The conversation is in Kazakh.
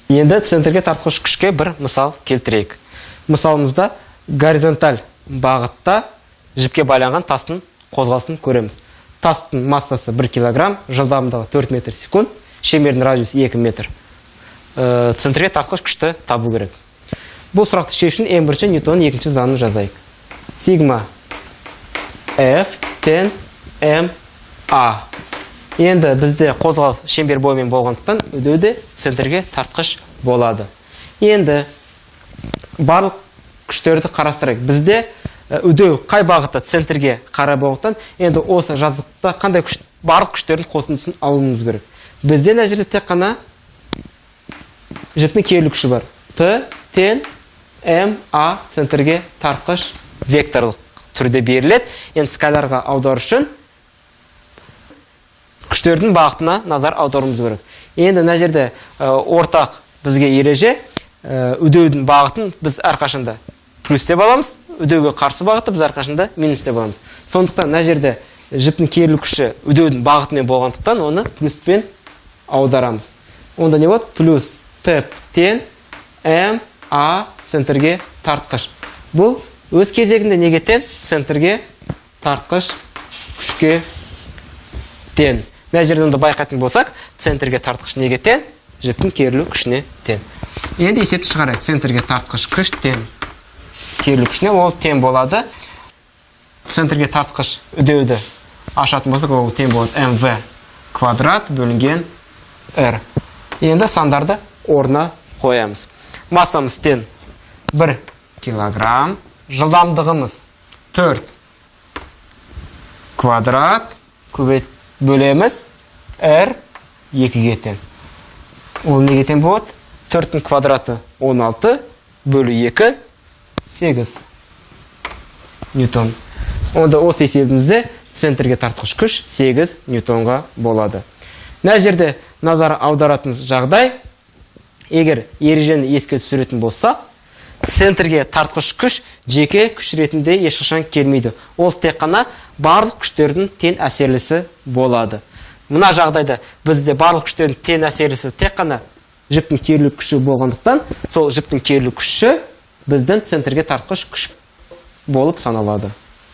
Енді центрге тартқыш күшке бір мысал келтірейік. Мысалымызда горизонталь бағытта жіпке байланған тастың қозғалысын көреміз. Тастың массасы 1 кг, жылдамдығы 4 метр секунд, шеңбердің радиусы 2 метр. Центрге тартқыш күшті табу керек. Бұл сұрақты шешу үшін ең бірінші Ньютонның екінші заңын жазайық. Сигма F тен МА. Енді бізде қозғалыс шеңбер бойымен болғандықтан үдеуде центрге тартқыш болады. Енді барлық күштерді қарастырайық. Бізде үдеу қай бағытта центрге қарай болғандықтан, енді осы жазықтықта қандай барлық күштердің қосындысын алуымыз керек. Бізде мына жерде тек қана жіптің керілу күші бар. Т тен МА центрге тартқыш векторлық түрде беріледі. Енді скалярға аудару үшін күштердің бағытына назар аударуымыз керек. Енді мына жерде ортақ бізге ереже, үдеудің бағытын біз әрқашанда плюс деп аламыз, үдеуге қарсы бағытты біз әрқашанда минус деп аламыз. Сондықтан мына жерде жіптің керілу күші үдеудің бағытымен болғандықтан оны плюспен аударамыз. Онда не болады? Плюс Т тен МА центрге тартқыш. Бұл өз кезегінде неге тең? Центрге тартқыш күшке тең. Мына жерден байқайтын болсақ, центрге тартқыш неге тең? Жіптің керілу күшіне тең. Енді есепті шығарайық. Центрге тартқыш күш тең керілу күшіне, ол тең болады. Центрге тартқыш үдеуді ашатын болсақ, ол тең болады МВ квадрат бөлінген R. Енді сандарды орнына қоямыз. Массамыз тең 1 килограмм, жылдамдығымыз 4 квадрат бөлеміз R 2-ге тең. Ол неге тең болады? 4-дің квадраты 16 бөлі 2 8 ньютон. Онда осы есебімізде центрге тартқыш күш 8 ньютонға болады. Мына жерде назар аударатын жағдай, егер ережені еске түсіретін болсақ, центрге тартқыш күш жеке күш ретінде ешқашан келмейді. Ол тек қана барлық күштердің тең әсерлісі болады. Мына жағдайда бізде барлық күштердің тең әсерлісі тек қана жіптің керілу күші болғандықтан, сол жіптің керілу күші біздің центрге тартқыш күш болып саналады.